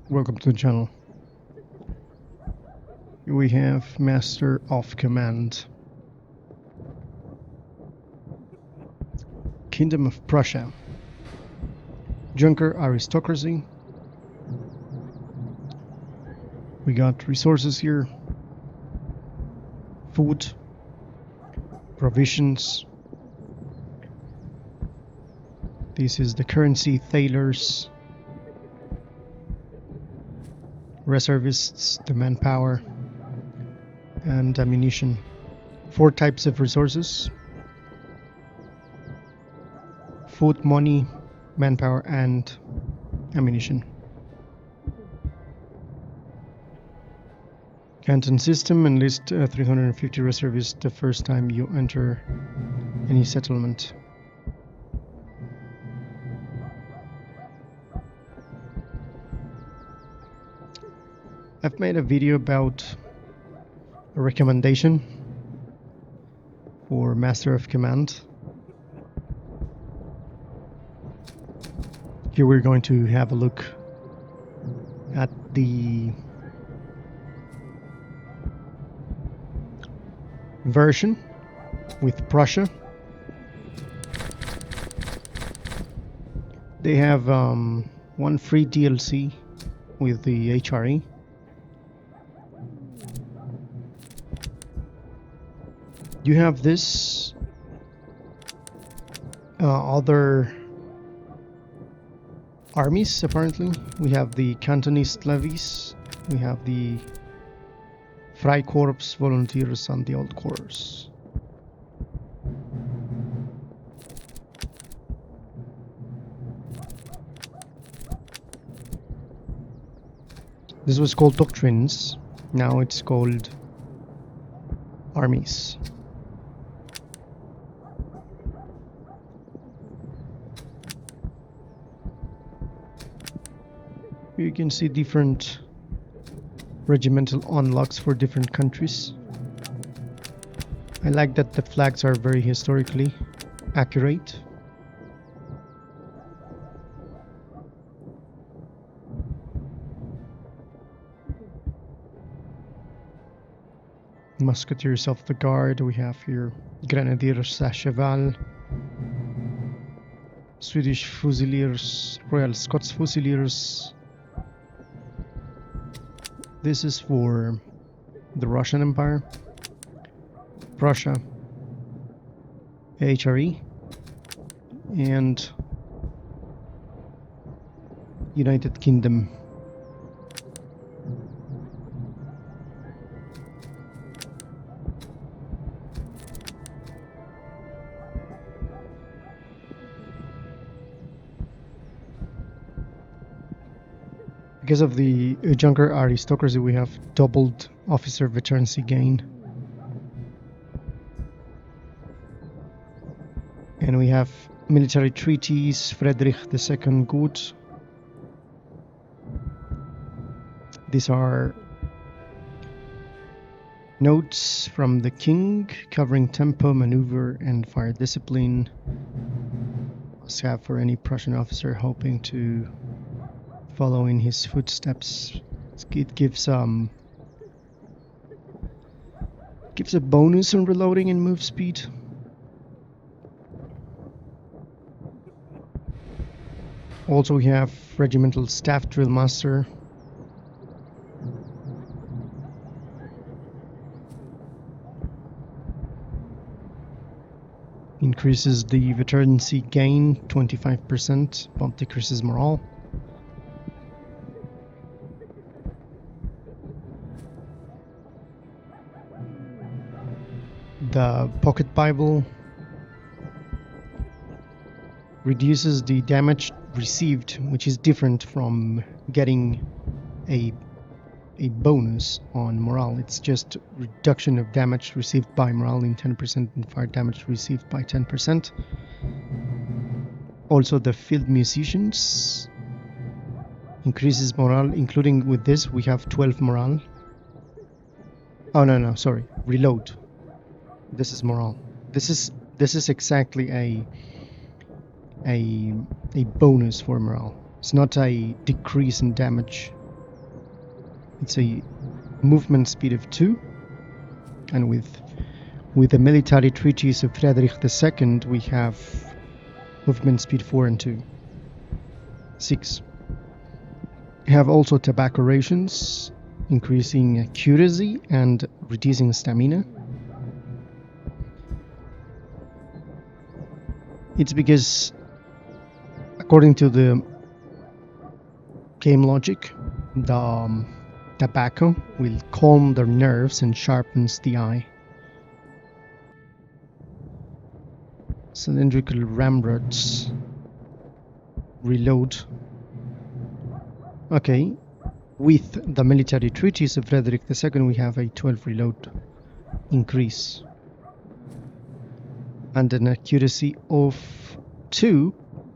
Welcome to the channel. Here we have Master of Command. Kingdom of Prussia. Junker aristocracy. We got resources here. Food. Provisions. This is the currency, thalers. Reservists, the manpower, and ammunition. 4 types of resources: food, money, manpower, and ammunition. Canton system: enlist 350 reservists the first time you enter any settlement. I've made a video about a recommendation for Master of Command. Here we're going to have a look at the version with Prussia. They have one free DLC with the HRE. You have this other armies, apparently. We have the Cantonist levies, we have the Freikorps volunteers, and the Old Corps. This was called doctrines, now it's called armies. You can see different regimental unlocks for different countries. I like that the flags are very historically accurate. Musketeers of the Guard, we have here Grenadiers à Cheval, Swedish Fusiliers, Royal Scots Fusiliers. This is for the Russian Empire, Prussia, HRE, and United Kingdom. Because of the Junker aristocracy, we have doubled officer veterancy gain. And we have military treaties, Frederick II Good. These are notes from the king covering tempo, maneuver, and fire discipline. Must have for any Prussian officer hoping to follow in his footsteps. It gives a bonus on reloading and move speed. Also we have regimental staff drill master. Increases the veterancy gain 25%, but decreases morale. The Pocket Bible reduces the damage received, which is different from getting a bonus on morale. It's just reduction of damage received by morale in 10% and fire damage received by 10%. Also the field musicians increases morale, including with this we have 12 morale. Oh no, sorry, reload. This is morale. This is exactly a bonus for morale. It's not a decrease in damage It's a movement speed of 2, and with the military treaties of Frederick II, we have movement speed 4 and 2. 6. We have also tobacco rations, increasing accuracy and reducing stamina. It's because, according to the game logic, the tobacco will calm the nerves and sharpens the eye. Cylindrical ramrods. Reload. Okay, with the military treaties of Frederick II, we have a 12 reload increase and an accuracy of 2,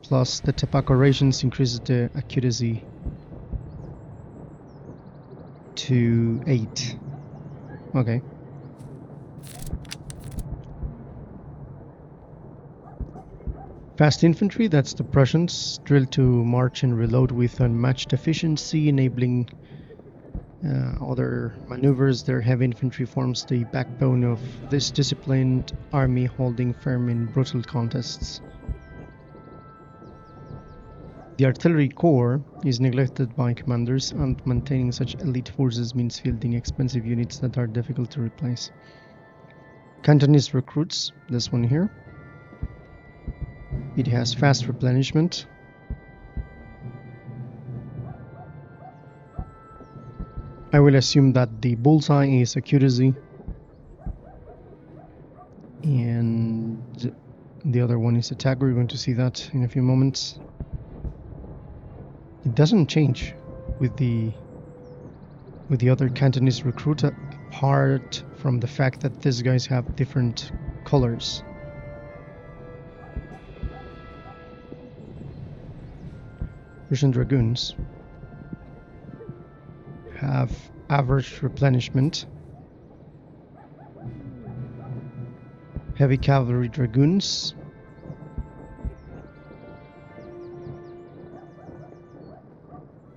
plus the tobacco rations increases the accuracy to 8. Okay. Fast infantry, that's the Prussians, drilled to march and reload with unmatched efficiency, enabling other maneuvers. Their heavy infantry forms the backbone of this disciplined army, holding firm in brutal contests. The artillery corps is neglected by commanders, and maintaining such elite forces means fielding expensive units that are difficult to replace. Cantonese recruits, this one here. It has fast replenishment. I will assume that the bullseye is accuracy, and the other one is attack. We're going to see that in a few moments. It doesn't change with the other Cantonese recruit, apart from the fact that these guys have different colors. Russian dragoons have average replenishment. Heavy cavalry dragoons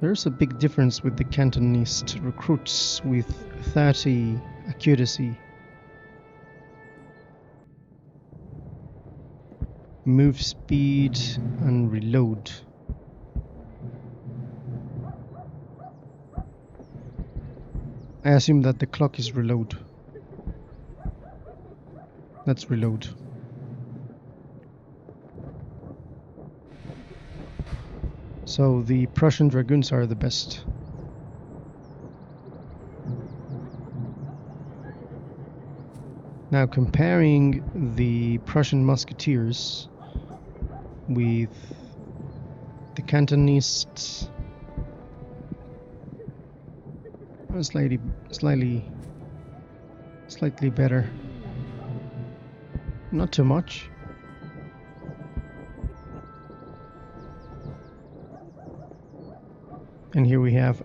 there's a big difference with the Cantonese recruits with 30 accuracy. Move speed and reload. I assume that the clock is reload. Let's reload. So the Prussian dragoons are the best. Now comparing the Prussian musketeers with the Cantonists, slightly better. Not too much. And here we have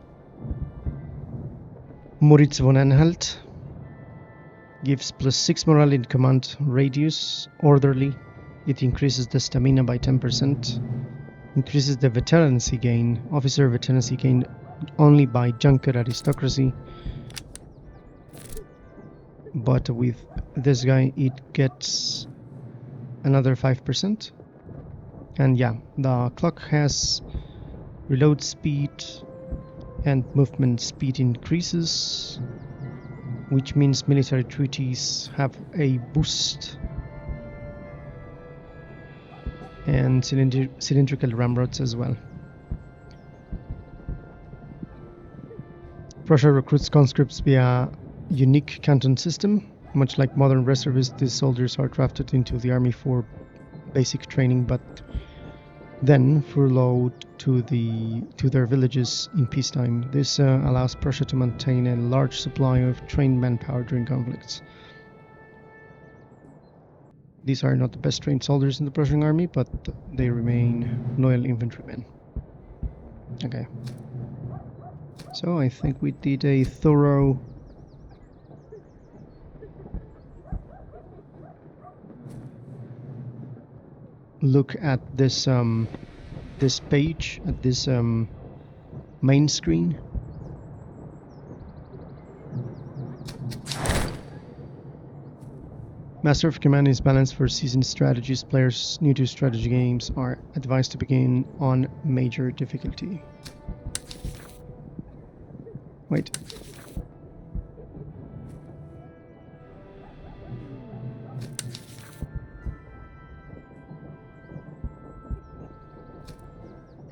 Moritz von Anhalt. Gives +6 morale in command radius, orderly. It increases the stamina by 10%. Increases the veterancy gain, officer veterancy gain only by junker aristocracy. But with this guy it gets another 5%. And yeah, the clock has reload speed and movement speed increases, which means military treaties have a boost, and cylindrical ramrods as well. Prussia recruits conscripts via unique canton system. Much like modern reservists, these soldiers are drafted into the army for basic training, but then furloughed to their villages in peacetime. This allows Prussia to maintain a large supply of trained manpower during conflicts. These are not the best trained soldiers in the Prussian army, but they remain loyal infantrymen. Okay. So I think we did a thorough look at this this page, at this main screen. Master of Command is balanced for seasoned strategies. Players new to strategy games are advised to begin on major difficulty. Wait.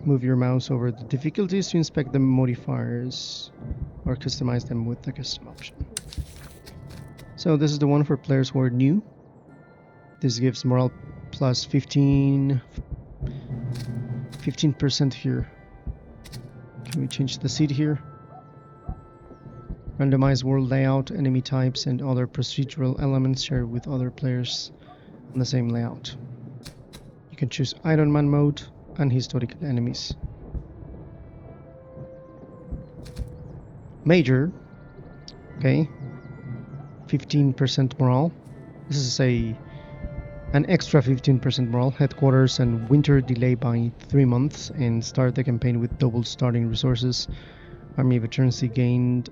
Move your mouse over the difficulties to inspect the modifiers or customize them with the custom option. So this is the one for players who are new. This gives morale plus 15% here. Can we change the seed here? Randomize world layout, enemy types, and other procedural elements shared with other players on the same layout. You can choose Iron Man mode and historical enemies. Major, okay, 15% morale. This is an extra 15% morale. Headquarters and winter delay by 3 months and start the campaign with double starting resources. Army veterancy gained,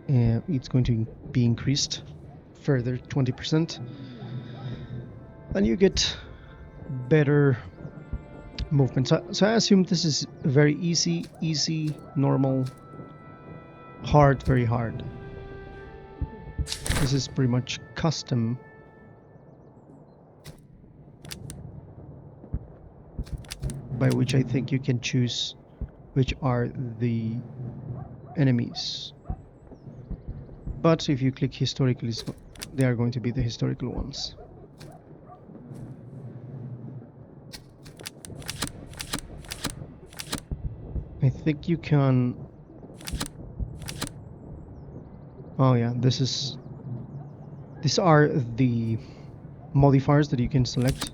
it's going to be increased further 20%, and you get better movement. So I assume this is very easy, normal, hard, very hard. This is pretty much custom. By which I think you can choose which are the enemies. But if you click historical, they are going to be the historical ones. I think you can... Oh yeah, these are the modifiers that you can select.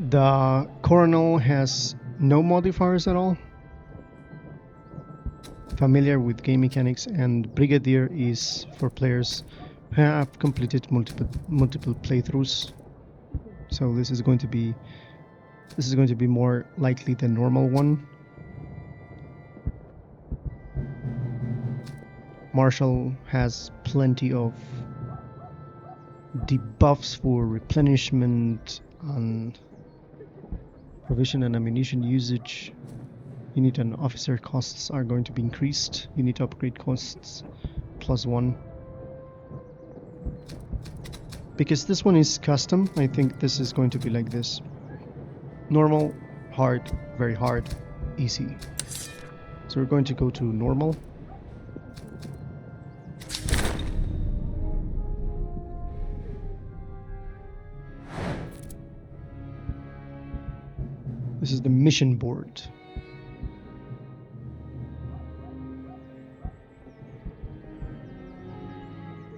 The Coronel has no modifiers at all. Familiar with game mechanics, and Brigadier is for players who have completed multiple playthroughs. So this is going to be more likely the normal one. Marshal has plenty of debuffs for replenishment and provision and ammunition usage. Unit and officer costs are going to be increased. Unit upgrade costs +1. Because this one is custom, I think this is going to be like this. Normal, hard, very hard, easy. So we're going to go to normal. This is the mission board.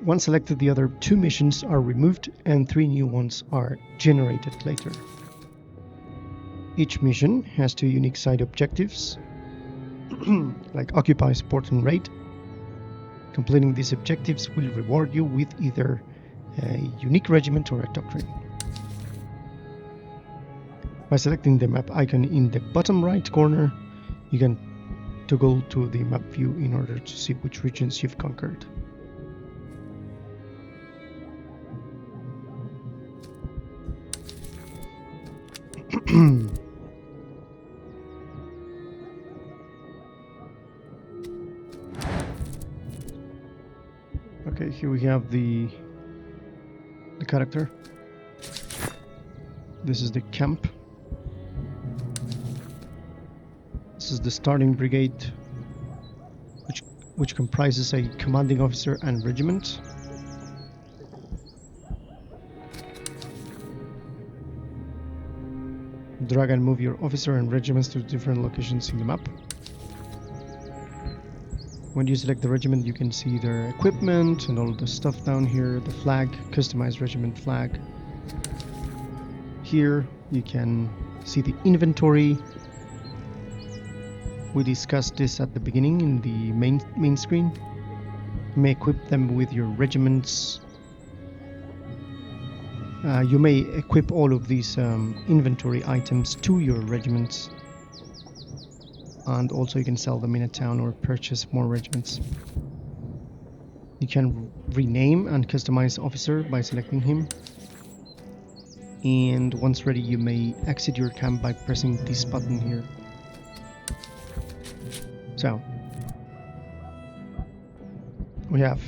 Once selected, the other 2 missions are removed and 3 new ones are generated later. Each mission has 2 unique side objectives, like occupy, support, and raid. Completing these objectives will reward you with either a unique regiment or a doctrine. By selecting the map icon in the bottom right corner, you can toggle to the map view in order to see which regions you've conquered. Okay, here we have the character. This is the camp. This is the starting brigade, which comprises a commanding officer and regiment. Drag and move your officer and regiments to different locations in the map. When you select the regiment, you can see their equipment and all the stuff down here, the flag, customized regiment flag. Here you can see the inventory. We discussed this at the beginning in the main screen. You may equip them with your regiments. You may equip all of these inventory items to your regiments, and also you can sell them in a town or purchase more regiments. You can rename and customize officer by selecting him, and once ready you may exit your camp by pressing this button here. So we have